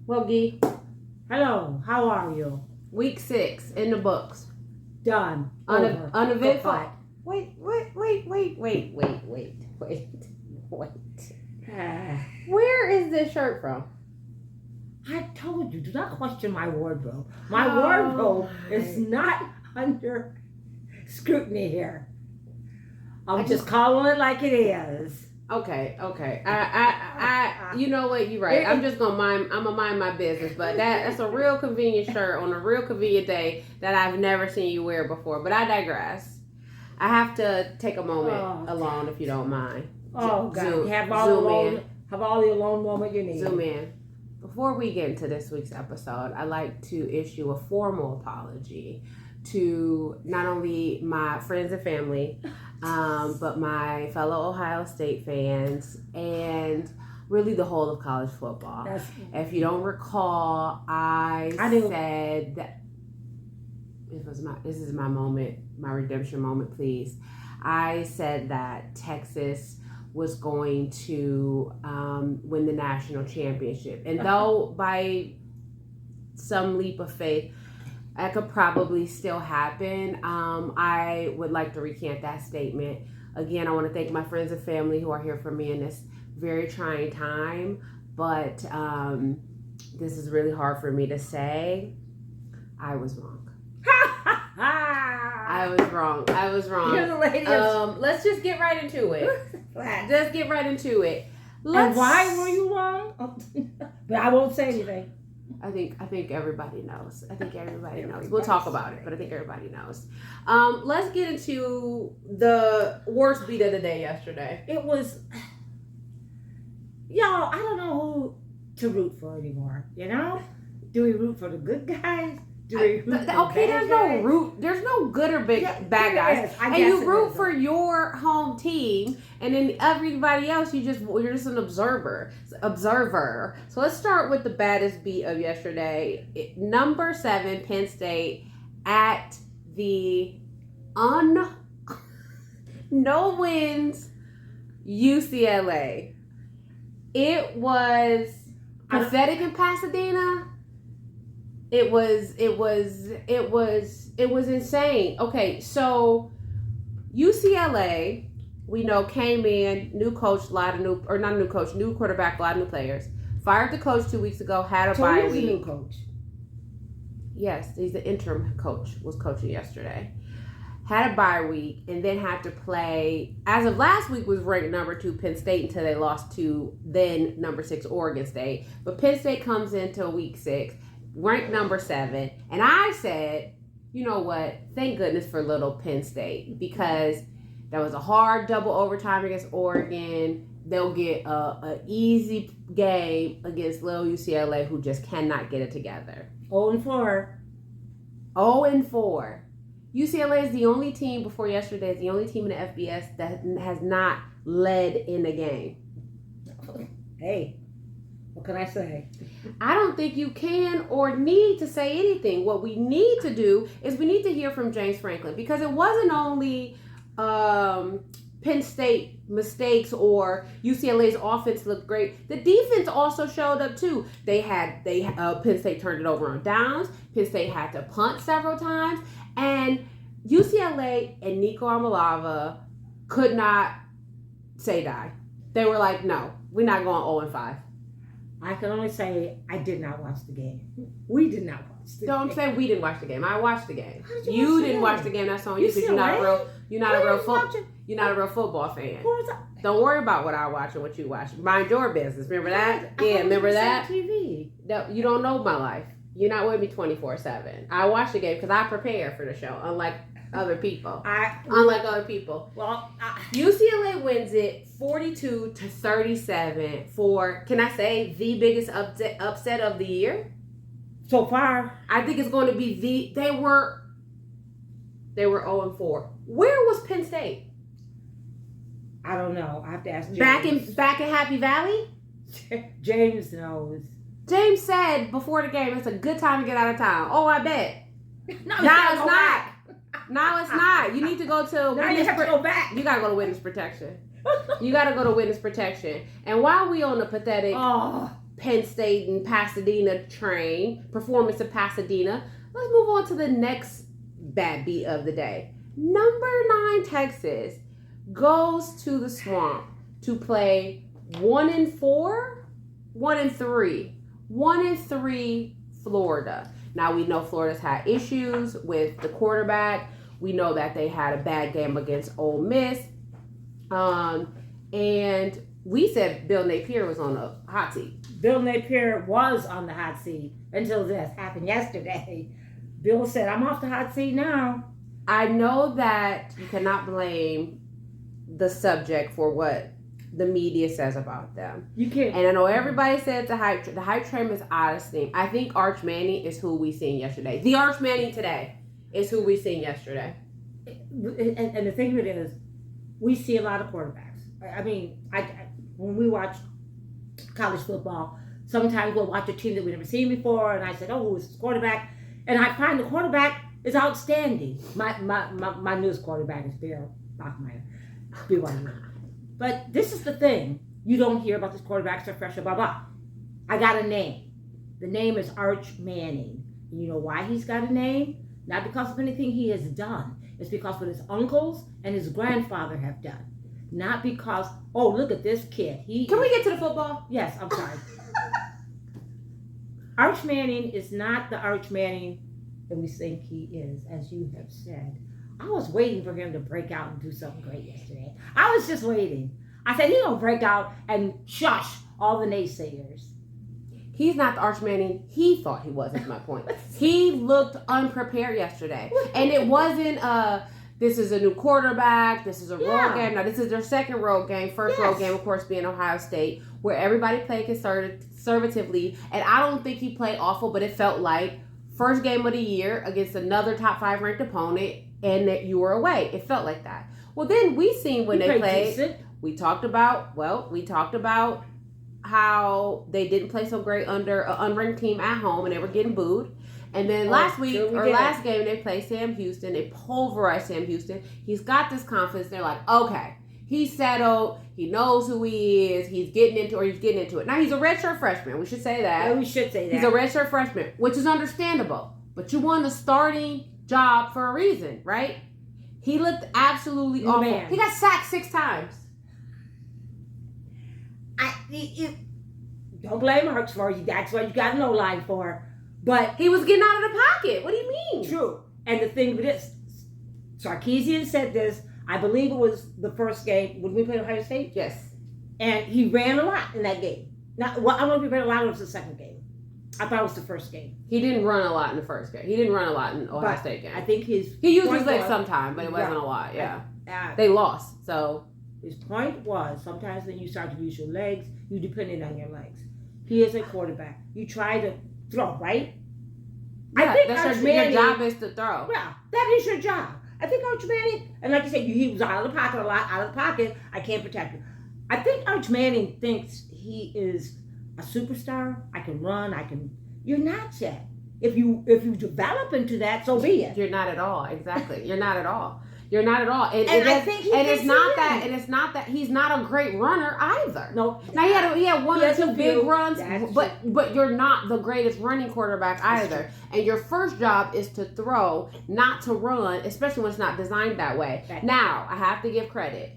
Well, Gee, Hello, how are you? week 6 in the books. Done. Uneventful. Goodbye. Wait. Where is this shirt from? I told you, do not question my wardrobe. My wardrobe is not under scrutiny here. I'm just calling it like it is. Okay. I you know what? You're right. I'm gonna mind my business. But that's a real convenient shirt on a real convenient day that I've never seen you wear before. But I digress. I have to take a moment alone, if you don't mind. Oh God! Have all the alone moment you need. Zoom in. Before we get into this week's episode, I'd like to issue a formal apology to not only my friends and family, but my fellow Ohio State fans and really the whole of college football. If you don't recall, I said that this is my moment, my redemption moment, please. I said that Texas was going to win the national championship. And though by some leap of faith, that could probably still happen, I would like to recant that statement. Again, I want to thank my friends and family who are here for me in this very trying time. But this is really hard for me to say. I was wrong. I was wrong. You're the lady let's just get right into it. Just get right into it. And why were you wrong? But I won't say anything. I think everybody knows. We'll talk about it, but I think everybody knows. Let's get into the worst beat of the day yesterday. It was, y'all, I don't know who to root for anymore. You know? Do we root for the good guys? There's no good or bad guys. And you root for your home team, and then everybody else you're just an observer. So let's start with the baddest beat of yesterday. Number 7, Penn State at the no wins UCLA. It was pathetic in Pasadena. It was insane. Okay, so UCLA, we know, came in, new coach, new quarterback, a lot of new players. Fired the coach 2 weeks ago, had a bye week. He's a new coach. Yes, he's the interim coach, was coaching yesterday. Had a bye week, and then had to play, as of last week, was ranked number 2 Penn State until they lost to then number 6 Oregon State. But Penn State comes into week 6. Ranked number 7, and I said, you know what? Thank goodness for little Penn State, because that was a hard double overtime against Oregon. They'll get a easy game against little UCLA, who just cannot get it together. 0-4. 0-4. UCLA is the only team before yesterday. Is the only team in the FBS that has not led in a game. Hey. What can I say? I don't think you can or need to say anything. What we need to do is we need to hear from James Franklin, because it wasn't only Penn State mistakes or UCLA's offense looked great. The defense also showed up too. Penn State turned it over on downs. Penn State had to punt several times, and UCLA and Nico Amalava could not say die. They were like, no, we're not going 0-5. I can only say I did not watch the game. We did not watch the game. Don't say we didn't watch the game. I watched the game. You didn't watch the game. That's on you, because you're not a real football fan. Don't worry about what I watch and what you watch. Mind your business. Remember that? Yeah, remember that? TV. No, you don't know my life. You're not with me 24/7. I watch the game because I prepare for the show, unlike other people. Well, UCLA wins it 42-37 for, can I say, the biggest upset of the year so far. I think it's going to be they were 0-4. Where was Penn State? I don't know. I have to ask James. Back in Happy Valley? James knows. James said before the game it's a good time to get out of town. Oh, I bet. No, Now it's not. Now it's not. You need to go to Now you have to go back. You gotta go to witness protection. You gotta go to witness protection. And while we on the pathetic Penn State and Pasadena train, performance of Pasadena, let's move on to the next bad beat of the day. Number 9 Texas goes to the Swamp to play 1-4, 1-3, 1-3 Florida. Now we know Florida's had issues with the quarterback. We know that they had a bad game against Ole Miss. And we said Bill Napier was on the hot seat. Bill Napier was on the hot seat until this happened yesterday. Bill said, I'm off the hot seat now. I know that you cannot blame the subject for what the media says about them. You can't. And I know everybody said the hype train is out of steam. I think Arch Manning is who we seen yesterday. The Arch Manning today is who we seen yesterday. And the thing of it is, we see a lot of quarterbacks. I mean, when we watch college football, sometimes we'll watch a team that we've never seen before, and I said, oh, who's this quarterback? And I find the quarterback is outstanding. My newest quarterback is Bill Bachmeier. BYU. But this is the thing. You don't hear about this quarterbacks are fresh, blah, blah. I got a name. The name is Arch Manning. And you know why he's got a name? Not because of anything he has done. It's because what his uncles and his grandfather have done. Not because, oh, look at this kid. Can we get to the football? Yes, I'm sorry. Arch Manning is not the Arch Manning that we think he is, as you have said. I was waiting for him to break out and do something great yesterday. I was just waiting. I said, he's going to break out and shush all the naysayers. He's not the Arch Manning he thought he was, is my point. He looked unprepared yesterday. And it wasn't, this is a new quarterback, this is a road game. Now, this is their second road game. First road game, of course, being Ohio State, where everybody played conservatively. And I don't think he played awful, but it felt like first game of the year against another top 5 ranked opponent, and that you were away. It felt like that. Well, then we seen when they played. Decent. We talked about how they didn't play so great under an unranked team at home, and they were getting booed. And then last game, they played Sam Houston. They pulverized Sam Houston. He's got this confidence. They're like, okay, he's settled. He knows who he is. He's getting into it. Now, he's a redshirt freshman. We should say that. Yeah, we should say that. He's a redshirt freshman, which is understandable. But you won the starting job for a reason, right? He looked absolutely awful. Man. He got sacked 6 times. Don't blame Arch for you. That's what you got no line for. But he was getting out of the pocket. What do you mean? True. And the thing with this, Sarkisian said this, I believe it was the first game when we played Ohio State. Yes. And he ran a lot in that game. Now, well, I don't know if he ran a lot or it was the second game. I thought it was the first game. He didn't run a lot in the first game. He didn't run a lot in Ohio State game. I think he used his legs sometime, but it wasn't a lot. Yeah. They lost, so. His point was, sometimes when you start to use your legs, you depended on your legs. He is a quarterback. You try to throw, right? Yeah, I think your job is to throw. Yeah, that is your job. I think Arch Manning, and like you said, he was out of the pocket a lot, out of the pocket. I can't protect you. I think Arch Manning thinks he is a superstar. I can run. You're not yet. If you develop into that, so be it. You're not at all. Exactly. You're not at all. You're not at all. And it's not that he's not a great runner either. No. Now he had one or two big runs, but you're not the greatest running quarterback either. And your first job is to throw, not to run, especially when it's not designed that way. Now, I have to give credit.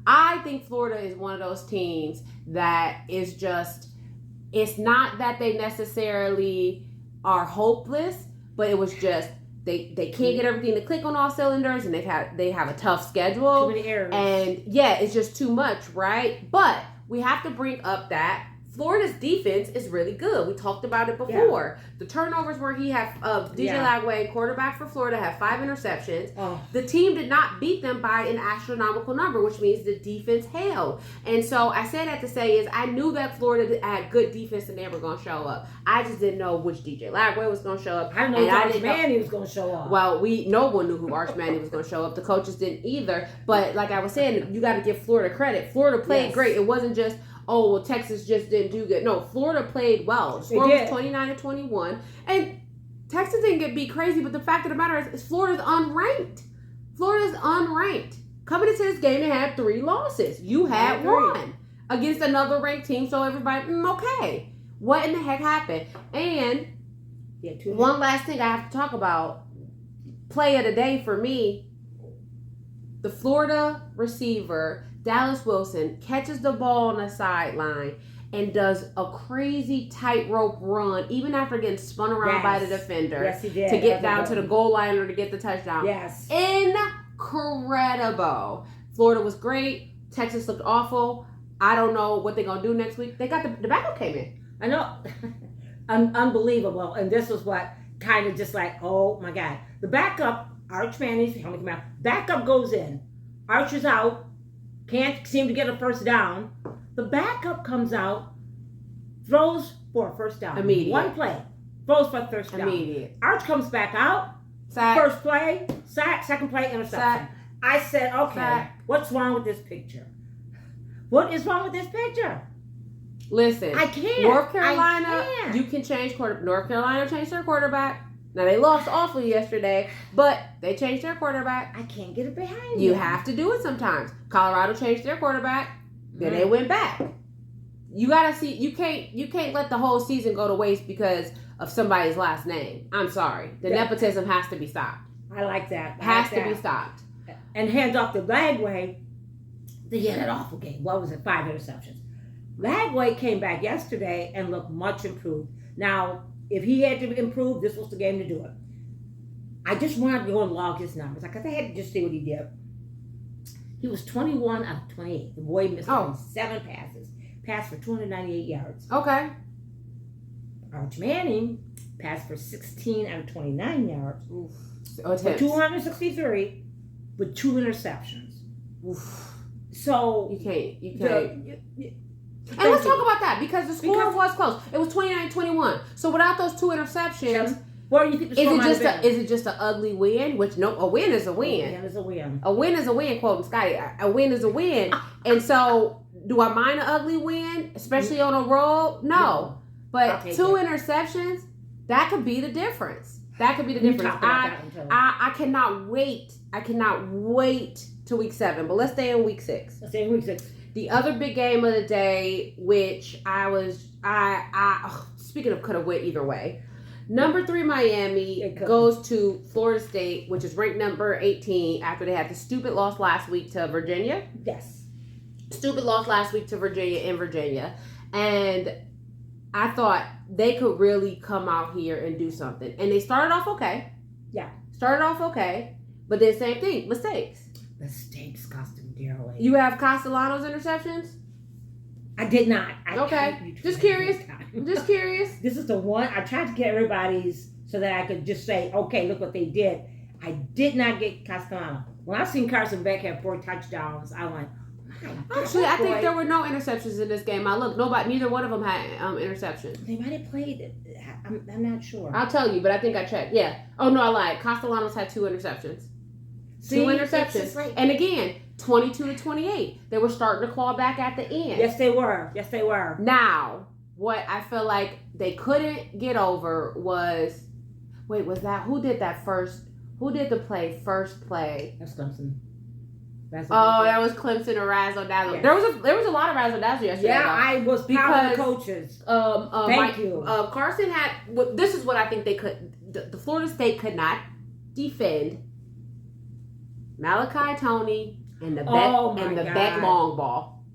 I think Florida is one of those teams that is just, it's not that they necessarily are hopeless, but it was just they can't get everything to click on all cylinders, and they have a tough schedule. Too many errors. And yeah, it's just too much, right? But we have to bring up that Florida's defense is really good. We talked about it before. Yeah. The turnovers where he had DJ Lagway, quarterback for Florida, had 5 interceptions. Oh. The team did not beat them by an astronomical number, which means the defense held. And so I say that to say is I knew that Florida had good defense and they were going to show up. I just didn't know which DJ Lagway was going to show up. I didn't know Arch Manning was going to show up. Well, no one knew who Arch Manning was going to show up. The coaches didn't either. But like I was saying, you got to give Florida credit. Florida played great. It wasn't just, oh, well, Texas just didn't do good. No, Florida played well. The score was 29-21. And Texas didn't get beat crazy, but the fact of the matter is Florida's unranked. Florida's unranked. Coming into this game, they had 3 losses. You had 1 against another ranked team, so everybody, okay. What in the heck happened? And one last thing I have to talk about. Play of the day for me, the Florida receiver, Dallas Wilson, catches the ball on the sideline and does a crazy tightrope run, even after getting spun around by the defender. Yes, he did. To get down to the goal line or to get the touchdown. Yes. Incredible. Florida was great. Texas looked awful. I don't know what they're going to do next week. They got the backup came in. I know. Unbelievable. And this was what kind of just like, oh my God. The backup, Arch Manning's helmet came out. Backup goes in. Arch is out. Can't seem to get a first down. The backup comes out, throws for a first down. Immediate. One play. Throws for a first down. Immediate. Arch comes back out. Sack. First play, sack. Second play, interception. Sack. I said, okay, Sack. What's wrong with this picture? What is wrong with this picture? Listen. I can't. North Carolina, you can change quarterback. North Carolina changed their quarterback. Now, they lost awfully yesterday, but they changed their quarterback. I can't get it behind You me. have to do it sometimes. Colorado changed their quarterback. Then they went back. You gotta see. You can't let the whole season go to waste because of somebody's last name. I'm sorry. The nepotism has to be stopped. I like that. Has to be stopped. And hands off to Lagway. They had an awful game. What was it? 5 interceptions. Lagway came back yesterday and looked much improved. Now, if he had to improve, this was the game to do it. I just wanted to go and log his numbers because I had to just see what he did. He was 21 out of 28. The boy missed 7 passes. Passed for 298 yards. Okay. Arch Manning passed for 16 out of 29 yards. Oof. For 263 with 2 interceptions. Oof. So you can't. And let's talk about that because the score was close. It was 29-21. So without those 2 interceptions, what do you think the score is it just an ugly win? Which a win is a win. A win is a win. A win is a win, quoting Scotty. A win is a win. And so, do I mind an ugly win, especially on a road? No. But 2 interceptions, that could be the difference. That could be the difference. I cannot wait. I cannot wait to week 7. But let's stay in week 6. Let's stay in week 6. The other big game of the day, which speaking of could have went either way. Number 3 Miami goes to Florida State, which is ranked number 18 after they had the stupid loss last week to Virginia. Yes. Stupid loss last week to Virginia in Virginia. And I thought they could really come out here and do something. And they started off okay. Yeah. Started off okay. But then same thing, mistakes. Mistakes cost them dearly. You have Castellanos interceptions? I did not. Okay. Just curious. Just curious. This is the one. I tried to get everybody's so that I could just say, okay, look what they did. I did not get Castellano. When I seen Carson Beck have 4 touchdowns, I went, actually, I think there were no interceptions in this game. I looked. Neither one of them had interceptions. They might have played it. I'm not sure. I'll tell you, but I think I checked. Yeah. Oh, no, I lied. Castellanos had 2 interceptions. See, 2 interceptions. Like, and again, 22-28. They were starting to claw back at the end. Yes, they were. Yes, they were. Now, what I feel like they couldn't get over was, was that, who did the first play? That's Clemson. That was Clemson or Razzle Dazzle. Yes. There was a lot of Razzle Dazzle yesterday. Yeah, I was proud of the coaches. Thank you. Carson had, this is what I think they could, the Florida State could not defend Malachi Tony and the Beck long ball.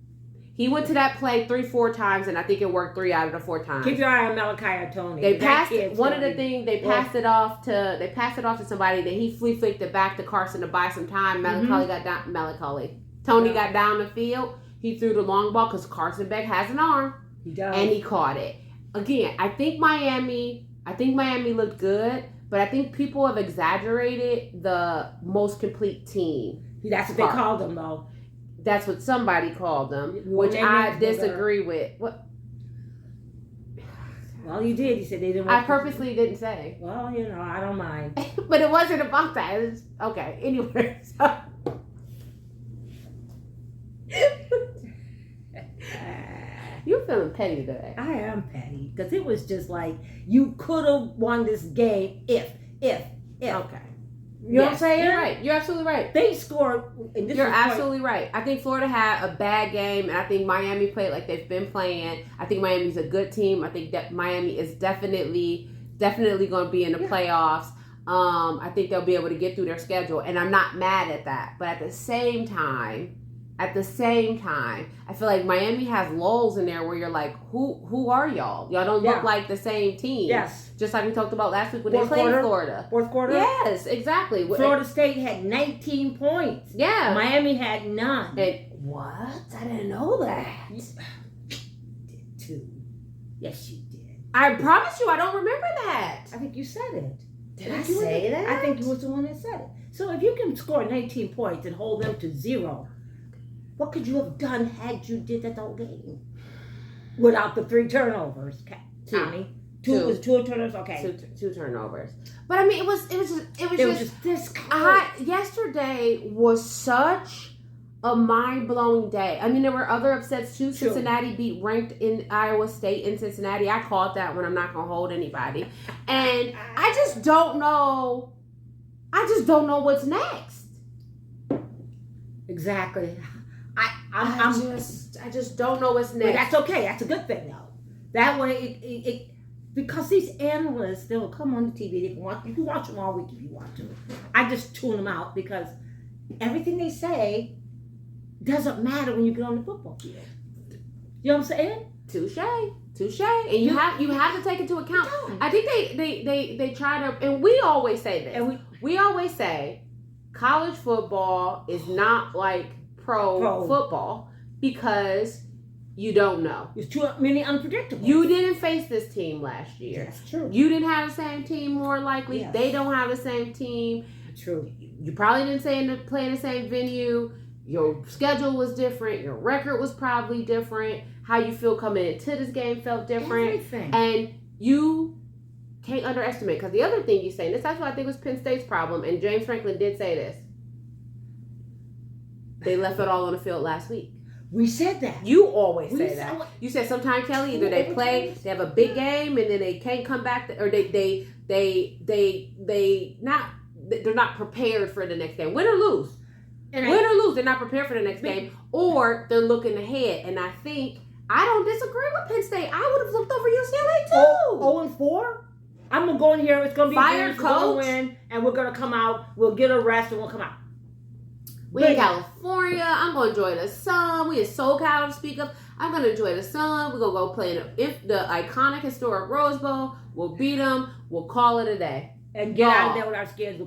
He went to that play 3-4 times, and I think it worked 3 out of the 4 times. Keep your eye on Malachi Tony. They passed it. One of the things they passed it off to somebody. Then he flicked it back to Carson to buy some time. Tony got down the field. He threw the long ball because Carson Beck has an arm. He does, and he caught it. Again, I think Miami looked good. But I think people have exaggerated the most complete team. That's what they called them, though. That's what somebody called them, which I disagree with. What? Well, you did. You said they didn't. I purposely didn't say. Well, I don't mind. But it wasn't about that. It was, okay. Anyway. So. You feel feeling petty today. I am petty because it was just like you could have won this game if. Okay. You know what I'm saying? You're right. You're absolutely right. They scored. And this You're absolutely right. I think Florida had a bad game, and I think Miami played like they've been playing. I think Miami's a good team. I think that Miami is definitely going to be in the playoffs. I think they'll be able to get through their schedule, and I'm not mad at that. But at the same time, I feel like Miami has lulls in there where you're like, who are y'all? Y'all don't look like the same team. Yes. Just like we talked about last week when they played Florida. Fourth quarter? Yes, exactly. Florida State had 19 points. Yeah. Miami had none. And what? I didn't know that. You did too. Yes, you did. I promise you, I don't remember that. I think you said it. Did I say that? I think you was the one that said it. So if you can score 19 points and hold them to 0, what could you have done had you did that whole game? Without the 3 turnovers, Tommy. Two turnovers. Okay. Two turnovers. But I mean, it was just this close. Yesterday was such a mind-blowing day. I mean, there were other upsets too. True. Cincinnati beat ranked in Iowa State in Cincinnati. I called that one. I'm not gonna hold anybody. And I just don't know what's next. Exactly. I just don't know what's next. But that's okay. That's a good thing though. That way it because these analysts, they'll come on the TV. You can watch them all week if you want to. I just tune them out because everything they say doesn't matter when you get on the football field. You know what I'm saying? Touche. And you have to take into account. I think they try to, and we always say this. And we always say college football is not like pro football because you don't know. There's too many unpredictable. You didn't face this team last year. That's true. You didn't have the same team more likely. Yes. They don't have the same team. True. You probably didn't play in the same venue. Your schedule was different. Your record was probably different. How you feel coming into this game felt different. Everything. And you can't underestimate. Because the other thing you say, and this actually I think was Penn State's problem, and James Franklin did say this. They left it all on the field last week. We said that. You always say that. You said sometimes, Kelly, either they have a big game and then they can't come back, or they're not prepared for the next game. Win or lose. Win or lose, they're not prepared for the next game, or they're looking ahead. And I don't disagree with Penn State. I would have looked over UCLA too. 0-4? I'm going to go in here. It's going to be fired coach. We're going to win, and we're going to come out. We'll get a rest, and we'll come out. We in California. I'm going to enjoy the sun. We in SoCal to speak of. I'm going to enjoy the sun. We're going to go play in the iconic historic Rose Bowl. We'll beat them. We'll call it a day. And get out of there with our skins.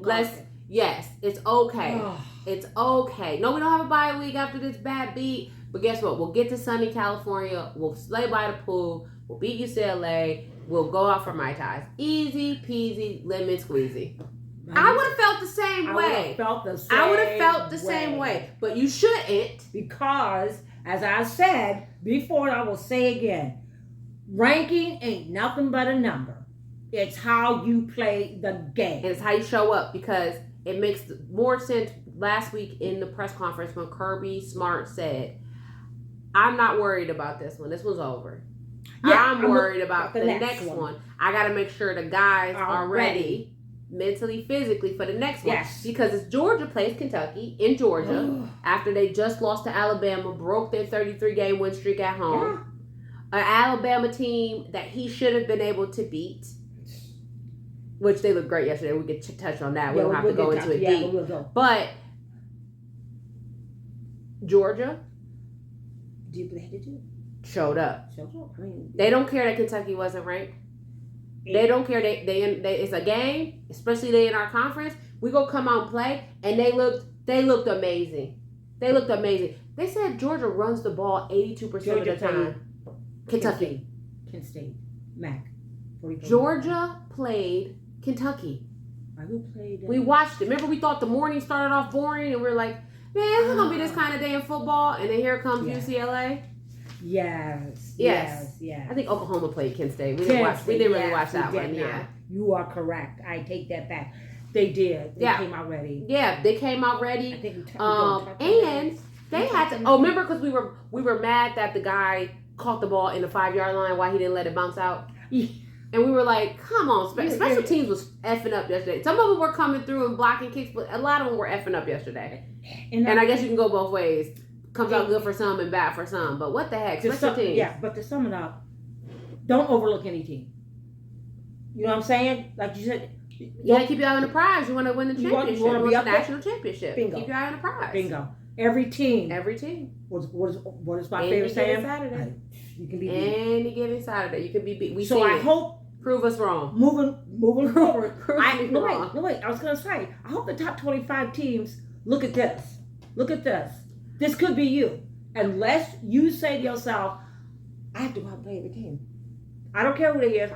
Yes, it's okay. It's okay. No, we don't have a bye week after this bad beat. But guess what? We'll get to sunny California. We'll lay by the pool. We'll beat UCLA. We'll go out for Mai Tais. Easy peasy, lemon squeezy. I would have felt the same way. I would have felt the same way. But you shouldn't. Because, as I said before, I will say again, ranking ain't nothing but a number. It's how you play the game. And it's how you show up, because it makes more sense last week in the press conference when Kirby Smart said, I'm not worried about this one. This one's over. Yeah, I'm worried about the next one. I got to make sure the guys are ready. Mentally, physically for the next one. Yes. Because it's Georgia plays Kentucky in Georgia after they just lost to Alabama, broke their 33-game win streak at home. An Alabama team that he should have been able to beat, which they looked great yesterday. We could touch on that. We don't have to go into it deep. But Georgia showed up. They don't care that Kentucky wasn't ranked. They don't care. They it's a game, especially they in our conference. We go come out and play, and they looked amazing. They said Georgia runs the ball 82% of the time. Kentucky. Penn State. MAC. Georgia played Kentucky. We watched it. Remember, we thought the morning started off boring, and we were like, man, it's gonna be this kind of day in football. And then here comes UCLA. Yes. I think Oklahoma played Kent State. We didn't really watch that one. Yeah. You are correct. I take that back. They did. They came out ready. Yeah, they came out ready. I think and they had to. Oh, remember, because we were mad that the guy caught the ball in the 5-yard line. Why he didn't let it bounce out? Yeah. And we were like, come on. Special teams was effing up yesterday. Some of them were coming through and blocking kicks, but a lot of them were effing up yesterday. And I guess you can go both ways. Comes out good for some and bad for some. But what the heck? Special teams. Yeah, but to sum it up, don't overlook any team. You know what I'm saying? Like you said. You gotta keep your eye on the prize. You want to win the championship. You want to be up national championship. Bingo. Keep your eye on the prize. Bingo. Every team. What is my favorite saying? Saturday. You can be beat. Any given Saturday, you can be beat. So I hope. Prove us wrong. Moving forward. No, wait. I was gonna say. I hope the top 25 teams look at this. Look at this. This could be you, unless you say to yourself, "I have to go out and play every team. I don't care who they is."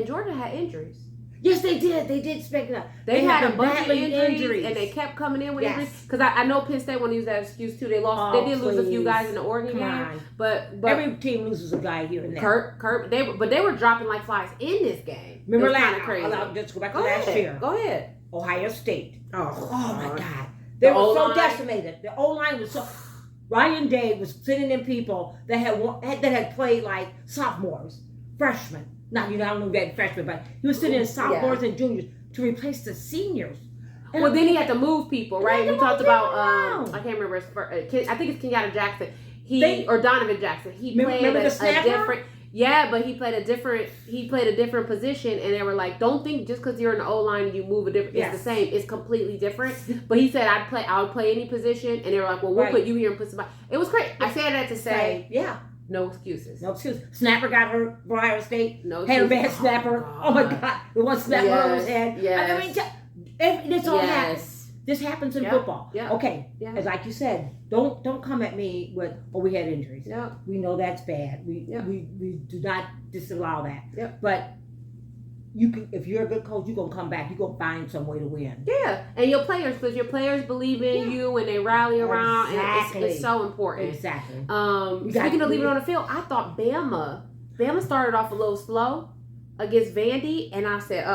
Georgia had injuries. Yes, they did. They did speak up. They had a bunch of injuries, and they kept coming in with injuries. Because I know Penn State want to use that excuse too. They lost. They did lose a few guys in the Oregon game, but every team loses a guy here and there. Kirk, they were dropping like flies in this game. Remember last crazy. Let's go back to last year. Go ahead. Ohio State. Oh my God. They were so decimated. The O-line was so. Ryan Day was sending in people that had played like sophomores, freshmen. Not, I don't know that freshmen, but he was sending in sophomores and juniors to replace the seniors. And then he had to move people, right? We talked about I can't remember his first, I think it's Kenyatta Jackson. Or Donovan Jackson. He played a different. Yeah, but he played a different position, and they were like, "Don't think just because you're in the O line and you move a different, it's the same. It's completely different." But he said, I would play any position," and they were like, "Well, we'll put you here and put somebody." It was great. I said that to say, no excuses. No excuses. Snapper got hurt for Ohio State. No had a bad snapper. Oh my God, the one snapper over his head. Yes. I mean, this all happens. This happens in football. Yeah. Okay. Yeah. As like you said, don't come at me with, we had injuries. Yeah. We know that's bad. We do not disallow that. Yeah. But you can, if you're a good coach, you're gonna come back. You're gonna find some way to win. Yeah. And your players, because your players believe in you and they rally around. Exactly. And it's so important. Exactly. Speaking of leaving on the field, I thought Bama started off a little slow against Vandy, and I said,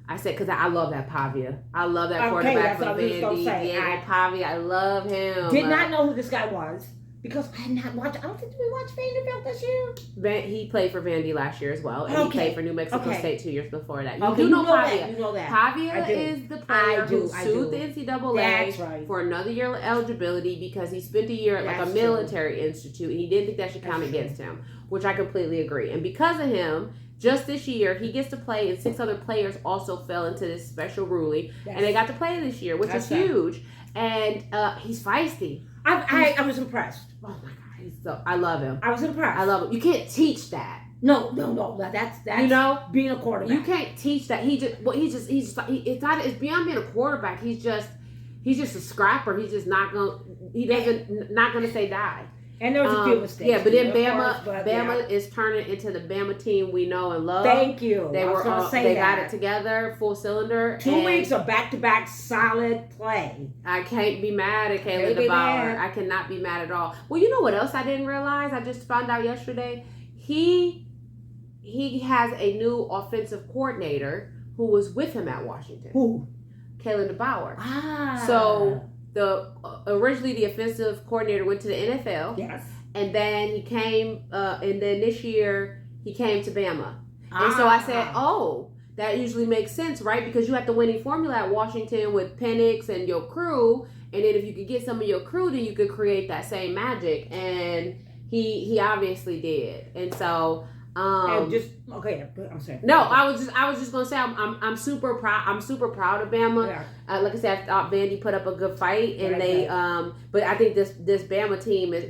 I said, because I love that Pavia. I love that quarterback from Vandy. Diego Pavia. I love him. Did not know who this guy was because I had not watched. I don't think we watched Vanderbilt this year. He played for Vandy last year as well, and he played for New Mexico State 2 years before that. You know Pavia. You know that. Pavia is the player who sued the NCAA for another year of eligibility because he spent a year at like a military institute, and he didn't think that should count against him, which I completely agree. And because of him, just this year, he gets to play, and 6 other players also fell into this special ruling, and they got to play this year, which is huge. And he's feisty. I was impressed. Oh my God, I love him. I was impressed. I love him. You can't teach that. No. That's being a quarterback. You can't teach that. It's beyond being a quarterback. He's just a scrapper. He's just not gonna say die. And there was a few mistakes. Yeah, but then Bama is turning into the Bama team we know and love. Thank you. They got it together, full cylinder. 2 weeks of back-to-back solid play. I can't be mad at Caleb DeBauer. I cannot be mad at all. Well, you know what else I didn't realize? I just found out yesterday. He has a new offensive coordinator who was with him at Washington. Who? Caleb DeBauer. Ah. So originally the offensive coordinator went to the NFL. Yes. And then he came, and then this year he came to Bama. And so I said, that usually makes sense, right? Because you have the winning formula at Washington with Penix and your crew. And then if you could get some of your crew, then you could create that same magic. And he obviously did. And so I'm sorry. No, I was just gonna say I'm super proud. I'm super proud of Bama. Yeah. Like I said, I thought Vandy put up a good fight, and but I think this Bama team is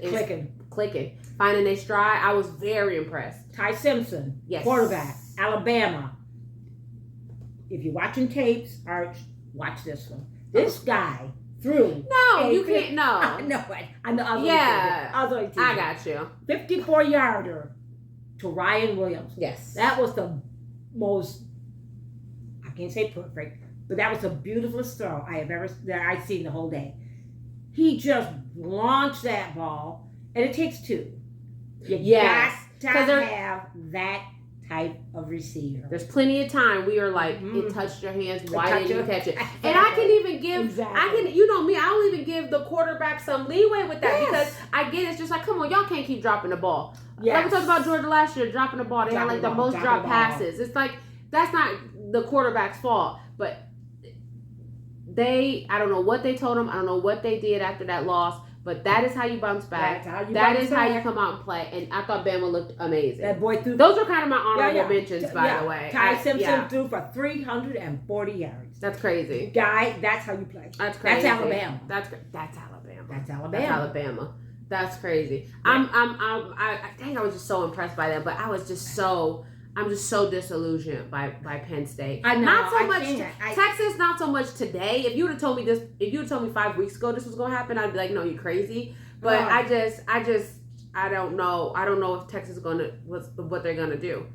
clicking, finding their stride. I was very impressed. Ty Simpson, quarterback, Alabama. If you're watching tapes, Arch, watch this one. This guy threw. No, you can't. No, I know. I got you. 54-yarder. To Ryan Williams. Yes. That was the most, I can't say perfect, but that was the beautifulest throw I've seen the whole day. He just launched that ball, and it takes 2. You got to have that type of receiver. There's plenty of time we are like, it touched your hands. Why didn't you catch it? And I can even give, you know me, I'll even give the quarterback some leeway with that because I get it's just like, come on, y'all can't keep dropping the ball. Like we talked about Georgia last year, dropping the ball. They had like the most dropped passes. It's like, that's not the quarterback's fault. But I don't know what they told them. I don't know what they did after that loss. But that is how you bounce back. That is how you come out and play. And I thought Bama looked amazing. That boy threw. Those are kind of my honorable mentions, by the way. Ty Simpson threw for 340 yards. That's crazy. Guy, that's how you play. That's crazy. That's Alabama. That's Alabama. That's Alabama. That's Alabama. That's crazy. Yeah. I think I was just so impressed by that, but I'm just so disillusioned by Penn State. I know. Not so much Texas, not so much today. If you would have told me 5 weeks ago this was gonna happen, I'd be like, no, you're crazy. But I don't know. I don't know if Texas is what they're gonna do.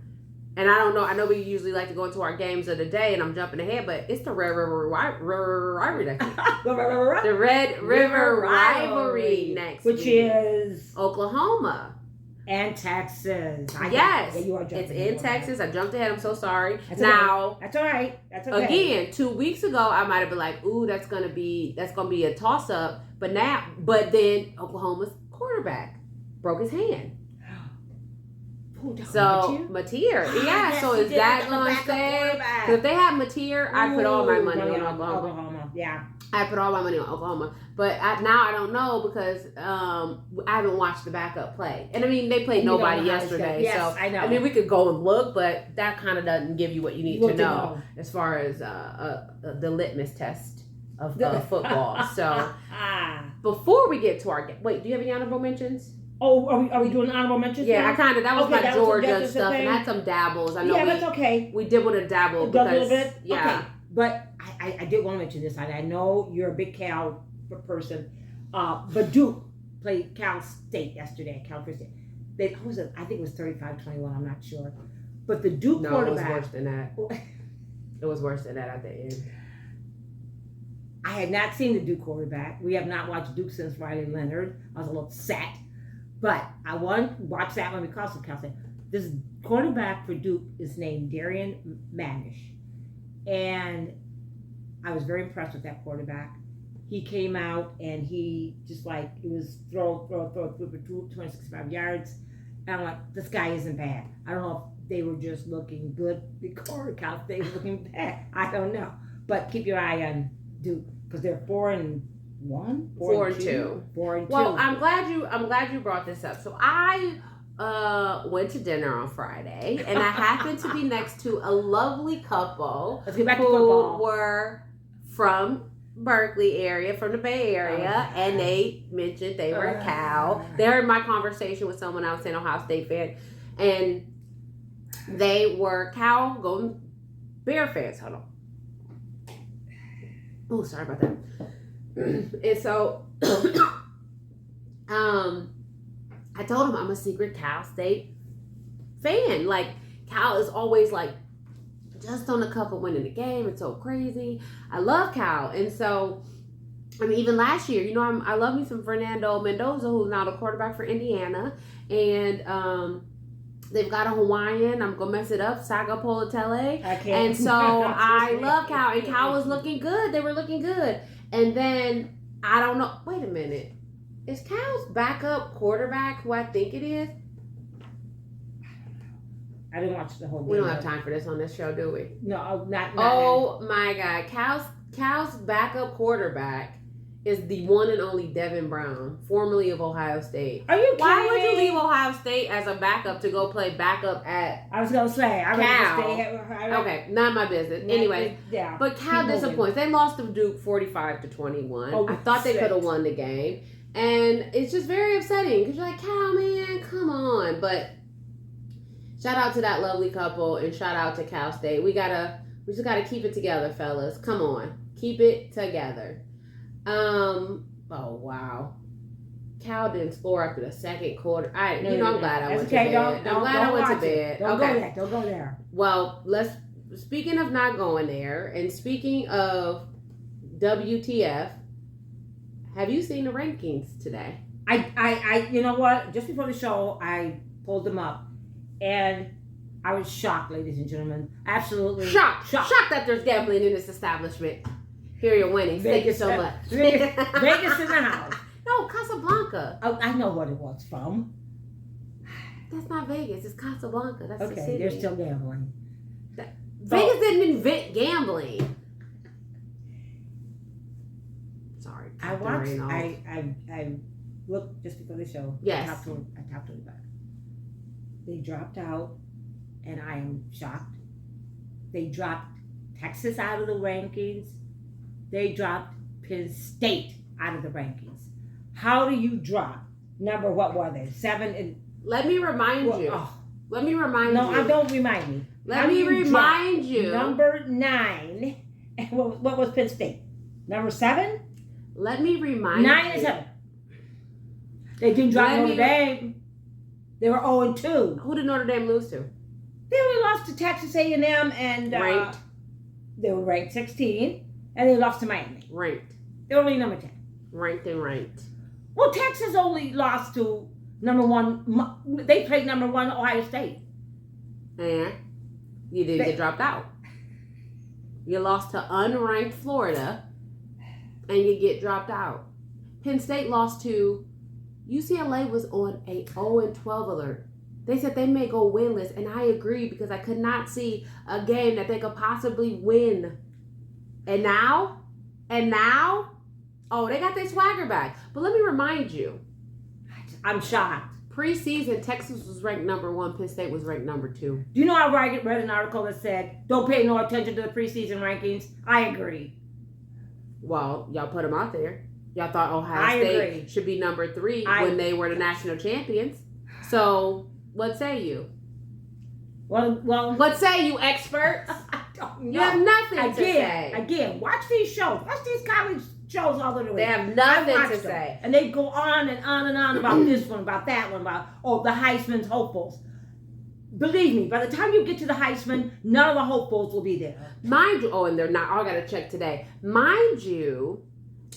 And I don't know. I know we usually like to go into our games of the day, and I'm jumping ahead, but it's the Red River Rivalry next week. The Red River Rivalry next week. Which is Oklahoma. And Texas. Yes. You are jumping. It's in Texas. I jumped ahead. I'm so sorry. That's all right. That's okay. Again, 2 weeks ago, I might have been like, ooh, that's gonna be a toss up. But then Oklahoma's quarterback broke his hand. So Mateer, yeah. So is that going to stay? Because if they have Mateer, I put all my money on Oklahoma. Yeah, I put all my money on Oklahoma. But now I don't know because I haven't watched the backup play. And I mean, they played nobody yesterday. Yes, so I know. I mean, we could go and look, but that kind of doesn't give you what you need to know as far as the litmus test of football. So before we get to our game, wait, do you have any honorable mentions? Oh, are we doing honorable mentions? Yeah, I kind of, that was my Georgia stuff, and I had some dabbles. I know that's okay. We did want to dabble a little bit. Yeah. Okay. But I did want to mention this. I know you're a big Cal person, but Duke played Cal State yesterday. Cal State. I think it was 35-21. I'm not sure. But the Duke quarterback. It was worse than that. It was worse than that at the end. I had not seen the Duke quarterback. We have not watched Duke since Riley Leonard. I was a little upset. But I want to watch that one because of Cal State. This quarterback for Duke is named Darian Manish. And I was very impressed with that quarterback. He came out and he just it was throw for 265 yards. And I'm like, this guy isn't bad. I don't know if they were just looking good because Cal State was looking bad. I don't know. But keep your eye on Duke because they're 4-1. 4-2. 4-2. Well, I'm glad you brought this up. So I went to dinner on Friday, and I happened to be next to a lovely couple who were from Berkeley area, from the Bay Area, and they mentioned they were Cal. They heard my conversation with someone else, an Ohio State fan, and they were Cal Golden Bear fans. Hold on. Oh, sorry about that. And so I told him I'm a secret Cal State fan. Like, Cal is always just on the cup of winning the game. It's so crazy. I love Cal. And so, I mean, even last year, I love me some Fernando Mendoza, who's now the quarterback for Indiana. And they've got a Hawaiian. I'm going to mess it up. Sagapolotele. And so I love Cal. And Cal was looking good. They were looking good. And then, I don't know. Wait a minute. Is Cal's backup quarterback who I think it is? I didn't watch the whole game. We don't have time for this on this show, do we? No, not Oh, my God. Cal's backup quarterback is the one and only Devin Brown, formerly of Ohio State. Are you kidding Why would you me? leave Ohio State as a backup to go play backup at I was going to say. Cal? Okay, not my business. Anyway, yeah. But Cal disappoints. They lost to Duke 45-21. Oh, I thought they could have won the game. And it's just very upsetting because you're like, Cal, man, come on. But shout out to that lovely couple and shout out to Cal State. We just gotta keep it together, fellas. Come on. Keep it together. Oh wow. Cal didn't score after the second quarter. I'm glad I went to bed. I'm glad I went to bed. Don't go there. Well, speaking of not going there, and speaking of WTF, have you seen the rankings today? I you know what? Just before the show, I pulled them up, and I was shocked, ladies and gentlemen. Absolutely shocked that there's gambling in this establishment. Here you're winning. Thank you so much. Vegas in the house. No, Casablanca. Oh, I know what it was from. That's not Vegas. It's Casablanca. That's the Okay, city. they're still gambling. Vegas didn't invent gambling. Sorry. I watched. I looked just before the show. Yes. I talked to them about it. They dropped out, and I am shocked. They dropped Texas out of the rankings. They dropped Penn State out of the rankings. How do you drop what were they? 7 and. Let me remind you. Oh. Let me remind you. No, don't remind me. Let me remind you. Number 9. And what was Penn State? Number 7? Let me remind you. 9 and 7. They didn't drop Notre Dame. They were 0-2. Who did Notre Dame lose to? They only lost to Texas A&M and ranked. They were ranked 16, and they lost to Miami. Ranked. They were only number 10. Ranked and ranked. Well, Texas only lost to number 1. They played number 1 Ohio State. And you didn't get dropped out. You lost to unranked Florida, and you get dropped out. Penn State lost to UCLA was on a 0-12 alert. They said they may go winless, and I agree because I could not see a game that they could possibly win. And now, oh, they got their swagger back. But let me remind you, I'm shocked. Preseason, Texas was ranked number 1. Penn State was ranked number 2. Do you know I read an article that said, don't pay no attention to the preseason rankings? I agree. Well, y'all put them out there. Y'all thought Ohio State should be number 3 when they were the national champions. So, what say you? Well, what say you, experts? I don't know. You have nothing to say. Again, watch these shows. Watch these college shows all the way. They have nothing to say. And they go on and on and on about this one, about that one, about, the Heisman's hopefuls. Believe me, by the time you get to the Heisman, none of the hopefuls will be there. Mind you, and they're not. I got to check today. Mind you,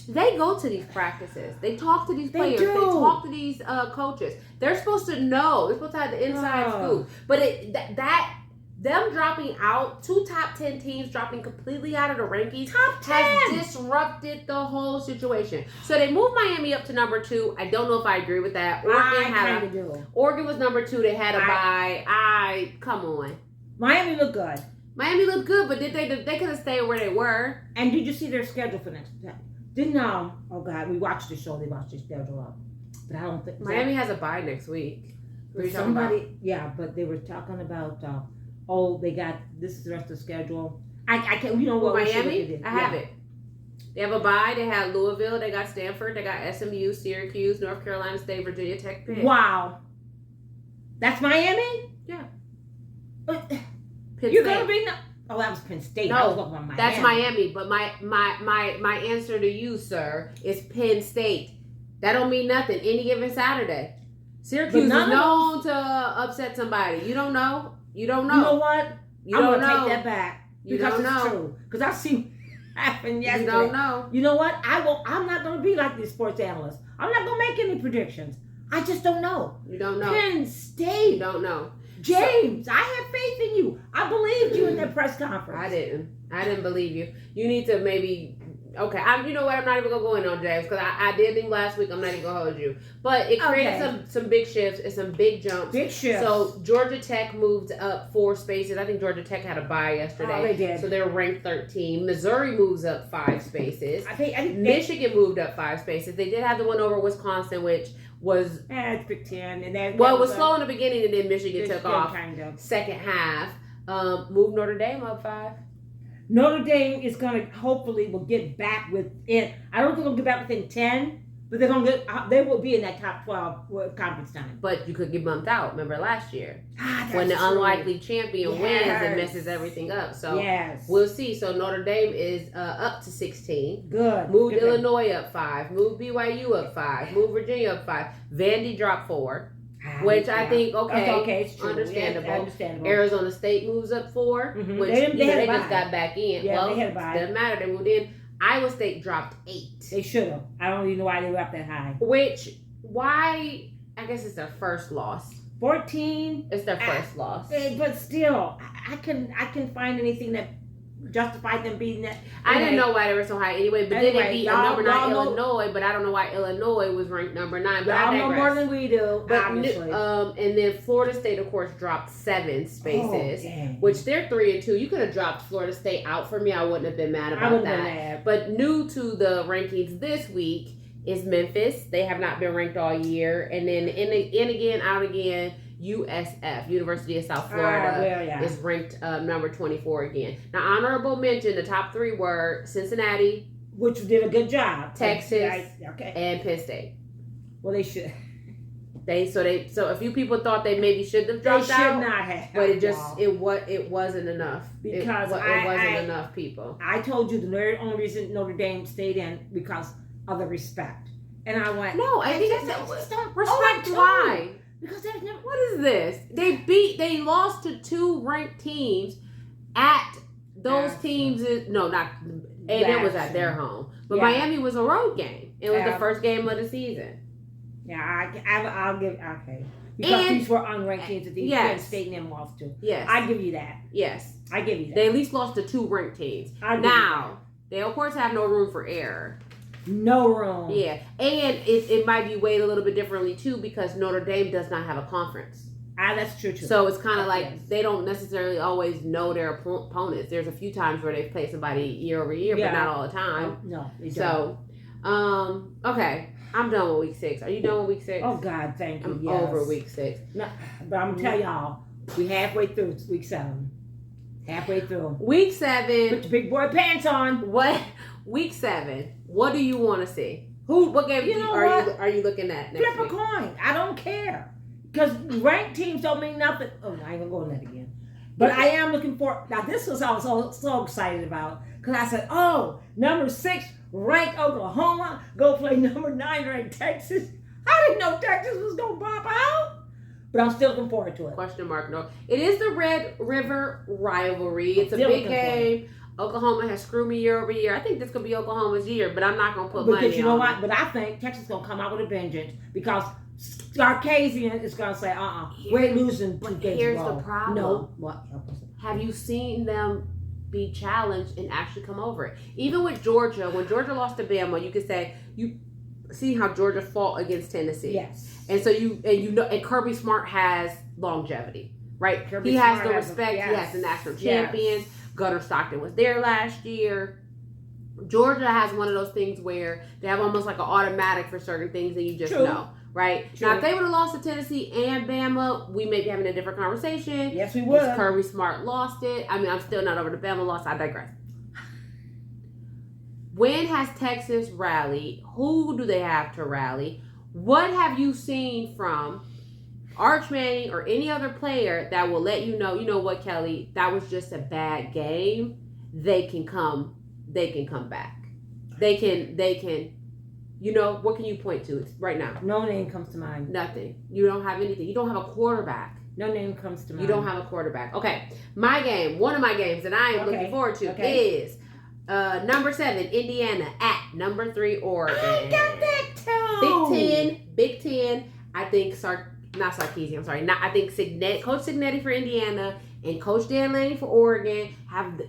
they go to these practices. They talk to these players. They talk to these coaches. They're supposed to know. They're supposed to have the inside scoop. But them dropping out, 2 top 10 teams dropping completely out of the rankings has disrupted the whole situation. So they moved Miami up to number 2. I don't know if I agree with that. Oregon was number 2. They had a bye. Come on. Miami looked good. Miami looked good, but they could have stayed where they were. And did you see their schedule for next? Didn't oh God, we watched the show. They watched their schedule up, but I don't think Miami has a bye next week. But they were talking about. They got this is the rest of the schedule. I can't. You know what? Miami? I have it. They have a bye. They had Louisville. They got Stanford. They got SMU, Syracuse, North Carolina State, Virginia Tech, Pitt. Wow, that's Miami. Yeah. You're gonna be that was Penn State. No, that's Miami. But my answer to you, sir, is Penn State. That don't mean nothing. Any given Saturday, Syracuse is known to upset somebody. You don't know. You don't know. You know what? I'm going to take that back. Because it's true. Because I've seen it happen yesterday. You don't know. You know what? I'm not going to be like these sports analysts. I'm not going to make any predictions. I just don't know. You don't know. Penn State. You don't know. James, I have faith in you. I believed you in that press conference. I didn't believe you. You need to maybe... Okay, you know what? I'm not even going to go in on James because I did think last week. I'm not even going to hold you. But it created some big shifts and some big jumps. Big shifts. So Georgia Tech moved up 4 spaces. I think Georgia Tech had a bye yesterday. Oh, they did. So they're ranked 13. Missouri moves up 5 spaces. I think Michigan moved up 5 spaces. They did have the one over Wisconsin, which was... it's Big Ten. And it was slow in the beginning and then Michigan took off. Kind of. Second half. Moved Notre Dame up 5. Notre Dame is going to hopefully will get back within. I don't think they'll get back within 10, but they're going to they will be in that top 12 conference time. But you could get bumped out. Remember last year when the unlikely champion wins and messes everything up. So we'll see. So Notre Dame is up to 16. Good. Moved Illinois up 5. Moved BYU up 5. Moved Virginia up 5. Vandy dropped 4. Which I think, it's true. Understandable. Yeah, understandable. Arizona State moves up 4, Mm-hmm. which they just got back in. Yeah, they had a bye. Doesn't matter. They moved in. Iowa State dropped 8. They should have. I don't even know why they were up that high. Why? I guess it's their first loss. 14. It's their first loss. But still, I can find anything that justify them beating that? I didn't know why they were so high anyway, but then they beat number 9 know, Illinois, but I don't know why Illinois was ranked number 9. But y'all know more than we do, but obviously. And then Florida State, of course, dropped 7 spaces, which they're 3-2. You could have dropped Florida State out for me. I wouldn't have been mad about that. But new to the rankings this week is Memphis. They have not been ranked all year. And then in again, out again, USF, University of South Florida, is ranked number 24 again. Now, honorable mention, the top 3 were Cincinnati, which did a good job, Texas, and Penn State. Well, they should. So a few people thought they maybe should have dropped out. They should not have. But it wasn't enough. Because it wasn't enough people. I told you the very only reason Notre Dame stayed in because of the respect. And I went, no, I think that's respect. Why? Because there's never. What is this? They lost to 2 ranked teams at those teams. No, not. And it was at their home. But Miami was a road game. It was the first game of the season. Yeah, I'll give because these were unranked teams that these Penn State and them lost to. Yes, I give you that. Yes, I give you that. They at least lost to 2 ranked teams. Now they of course have no room for error. No room. Yeah, and it might be weighed a little bit differently too because Notre Dame does not have a conference. That's true too. So it's kind of like they don't necessarily always know their opponents. There's a few times where they've played somebody year over year, but not all the time. No, they don't. So, okay. I'm done with week 6. Are you done with week 6? Oh God, thank you. I'm over week 6. No, but I'm gonna tell y'all, we halfway through. It's week 7. Halfway through. Week 7. Put your big boy pants on. What? Week 7. What do you want to see? What game are you looking at next week? Flip a coin. I don't care. Because ranked teams don't mean nothing. Oh, I ain't gonna go on that again. But I am looking for. Now this was I was so excited about because I said, oh, number 6. Ranked Oklahoma, go play number 9 ranked Texas. I didn't know Texas was gonna pop out, but I'm still looking forward to it. Question mark? No, it is the Red River rivalry. It's a big game. Oklahoma has screwed me year over year. I think this could be Oklahoma's year, but I'm not gonna put money on it. Because you know what? But I think Texas is gonna come out with a vengeance because Sarkisian is gonna say, we're losing 2 games. Here's the problem. No, what? Have you seen them be challenged and actually come over it? Even with Georgia, when Georgia lost to Bama, you could say you see how Georgia fought against Tennessee. Yes. And so and Kirby Smart has longevity, right? Kirby he has Smart the respect. He has the national champions. Gunnar Stockton was there last year. Georgia has one of those things where they have almost like an automatic for certain things that you just know. Right? True. Now, if they would have lost to Tennessee and Bama, we may be having a different conversation. Yes, we would. Kirby Smart lost it. I mean, I'm still not over the Bama loss. I digress. When has Texas rallied? Who do they have to rally? What have you seen from Arch Manning or any other player that will let you know what, Kelly, that was just a bad game. They can come back. They can. What can you point to right now? No name comes to mind. Nothing. You don't have anything. You don't have a quarterback. No name comes to mind. You don't have a quarterback. Okay. My game, one of my games that I am looking forward to is number 7, Indiana at number 3, Oregon. I got that too. Big Ten. I think not Sarkisian. I'm sorry. I think Coach Signetti for Indiana and Coach Dan Lanning for Oregon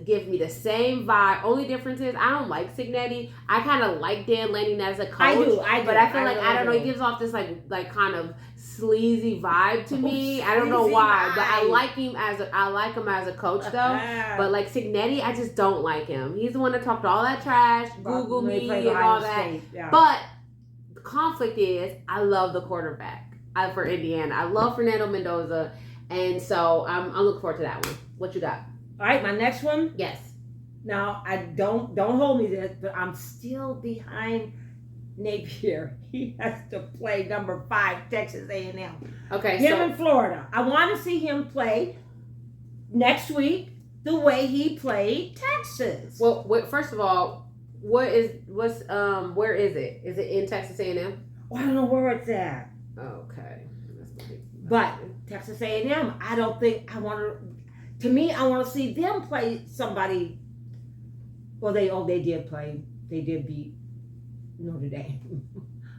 give me the same vibe. Only difference is I don't like Signetti. I kind of like Dan Lanning as a coach. I do. But I feel like, I don't know, he gives off this like kind of sleazy vibe to me. I don't know why, but I like him as a coach though. But like Signetti, I just don't like him. He's the one that talked all that trash, Google me and all that. Yeah. But the conflict is I love the quarterback for Indiana. I love Fernando Mendoza. And so I'm looking forward to that one. What you got? All right, my next one. Yes. Now I don't hold me to this, but I'm still behind Napier. He has to play number 5 Texas A&M. Okay. Him in Florida. I want to see him play next week the way he played Texas. Well, first of all, where is it? Is it in Texas A&M? Oh, I don't know where it's at. Okay. But Texas A&M, I don't think I want to. To me, I want to see them play somebody. Well, they did play. They did beat Notre Dame.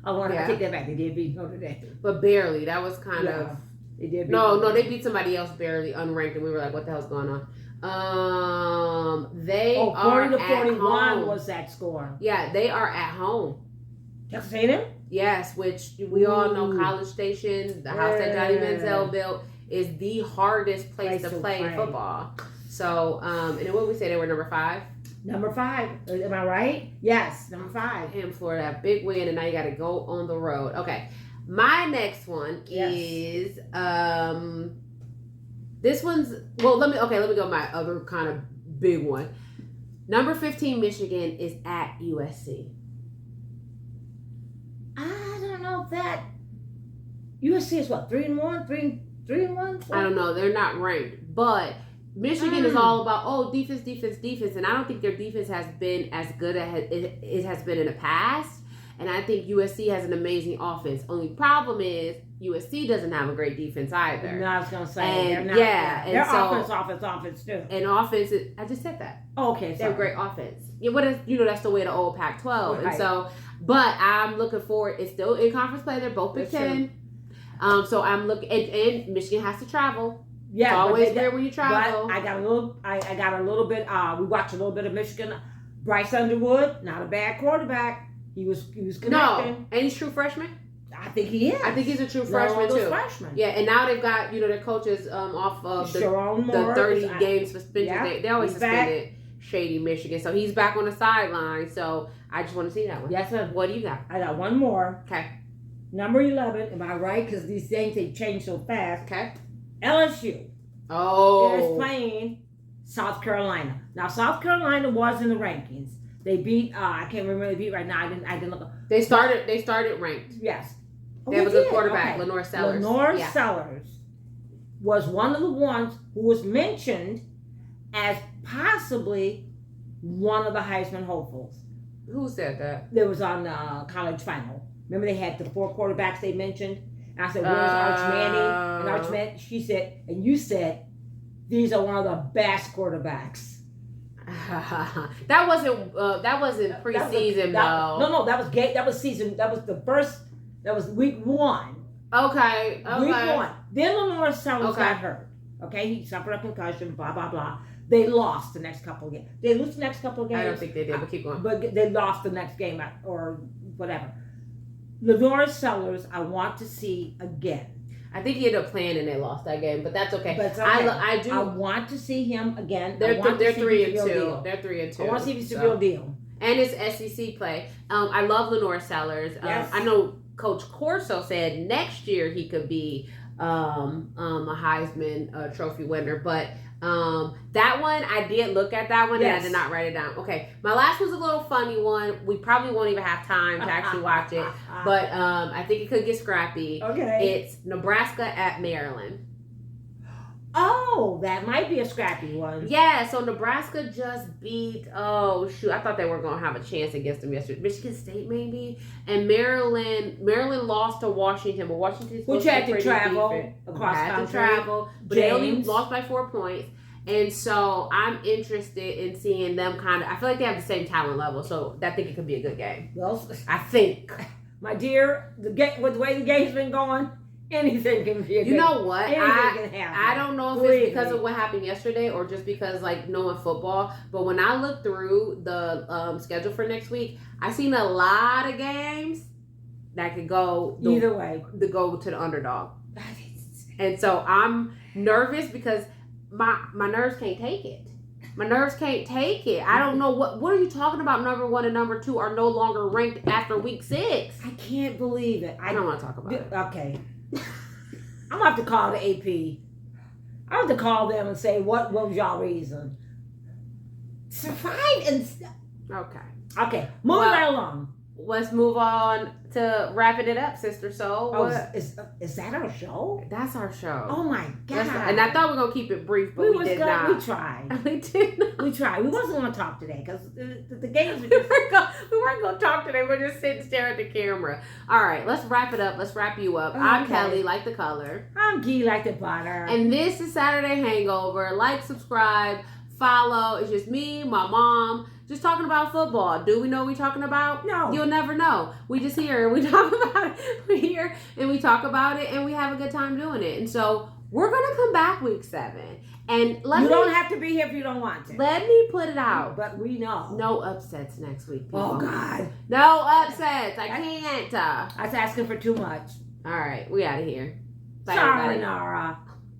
I take that back. They did beat Notre Dame, but barely. That was kind of. They did. No, they beat somebody else barely, unranked, and we were like, "What the hell's going on?" They 40 are to at 41 home. was that score. Yeah, they are at home. Texas A&M? Yes, which we all know College Station, the house that Johnny Manziel built, is the hardest place to play in football. So, and then what did we say? They were number 5? Number 5. Am I right? Yes, number 5. And for that big win, and now you got to go on the road. Okay. My next one is, this one's, well, let me go my other kind of big one. Number 15, Michigan is at USC. I don't know if that. USC is what, 3-1? 3-1? I don't know. They're not ranked, but Michigan is all about defense, and I don't think their defense has been as good as it has been in the past. And I think USC has an amazing offense. Only problem is USC doesn't have a great defense either. No, I was gonna say and, they're not. Yeah, and their so, offense too. And offense, I just said that. Oh, okay, they have great offense. Yeah, that's the way of the old Pac-12. Right. And so, but I'm looking forward. It's still in conference play. They're both Big Ten. So I'm looking, and Michigan has to travel. Yeah, it's always weird when you travel. But I got a little bit. We watched a little bit of Michigan. Bryce Underwood, not a bad quarterback. He was connecting. No, and he's a true freshman. I think he is. I think he's a true freshman too. Yeah, and now they've got their coaches off of the 30 game suspension. Yeah, they always suspended shady Michigan, so he's back on the sideline. So I just want to see that one. Yes, sir. What do you got? I got one more. Okay. Number 11. Am I right? Because these things they change so fast. Okay. LSU. Is playing South Carolina. Now South Carolina was in the rankings. They beat. I can't remember they beat right now. I didn't look. They started ranked. Yes. They have a good quarterback, Lenore Sellers. Lenore Sellers was one of the ones who was mentioned as possibly one of the Heisman hopefuls. Who said that? There was on College Final. Remember they had the 4 quarterbacks they mentioned? And I said, where's Arch Manning? And Arch Manning, she said, and you said, these are one of the best quarterbacks. That wasn't preseason though. No, that was season. That was the first. That was week 1. Okay. Week 1. Then Lenore Sellers got hurt. Okay, he suffered a concussion. Blah blah blah. They lost the next couple of games. They lose the next couple of games. I don't think they did, but keep going. But they lost the next game or whatever. Lenore Sellers, I want to see again. I think he ended up playing and they lost that game, but that's okay. But I do. I want to see him again. They're 3-2. They're 3-2. I want to see if he's the real deal. And it's SEC play. I love Lenore Sellers. Yes. I know Coach Corso said next year he could be a Heisman Trophy winner, but that one I did look at that one and I did not write it down. Okay, my last one's a little funny one. We probably won't even have time to actually watch it, but I think it could get scrappy. Okay, it's Nebraska at Maryland. Oh, that might be a scrappy one. Yeah, so Nebraska just beat, I thought they were going to have a chance against them yesterday. Michigan State, maybe? And Maryland lost to Washington, but Washington's supposed to had to travel across country. But they only lost by 4 points. And so I'm interested in seeing them I feel like they have the same talent level, so I think it could be a good game. Well, I think. My dear, with the way the game's been going, anything can be a You know what? Anything can happen. I don't know if it's because of what happened yesterday or just because knowing football. But when I looked through the schedule for next week, I seen a lot of games that could go either way. To go to the underdog. And so I'm nervous because my nerves can't take it. My nerves can't take it. I don't know what are you talking about? Number 1 and number 2 are no longer ranked after week 6. I can't believe it. I don't want to talk about it. Okay. I'm going to have to call the AP. I have to call them and say, what was y'all reason? Fine and Okay. Moving right along. Let's move on to wrapping it up, Sister Soul. Is that our show? That's our show. Oh my God. And I thought we were going to keep it brief, but we did not. We tried. We did not. We tried. We wasn't going to talk today because the games were we weren't going to talk today. We're just sitting staring at the camera. All right, let's wrap it up. Let's wrap you up. Okay. I'm Kelly, like the color. I'm Guy, like the butter. And this is Saturday Hangover. Like, subscribe, follow. It's just me, my mom, just talking about football. Do we know what we're talking about? No. You'll never know. We just hear and we talk about it. We hear and we talk about it and we have a good time doing it. And so We're gonna come back week 7, and You don't have to be here if you don't want to. let me put it out. But we know. No upsets next week, people. Oh, God. No upsets. I can't. I was asking for too much. All right, we out of here. Bye, Sorry, everybody. Nara.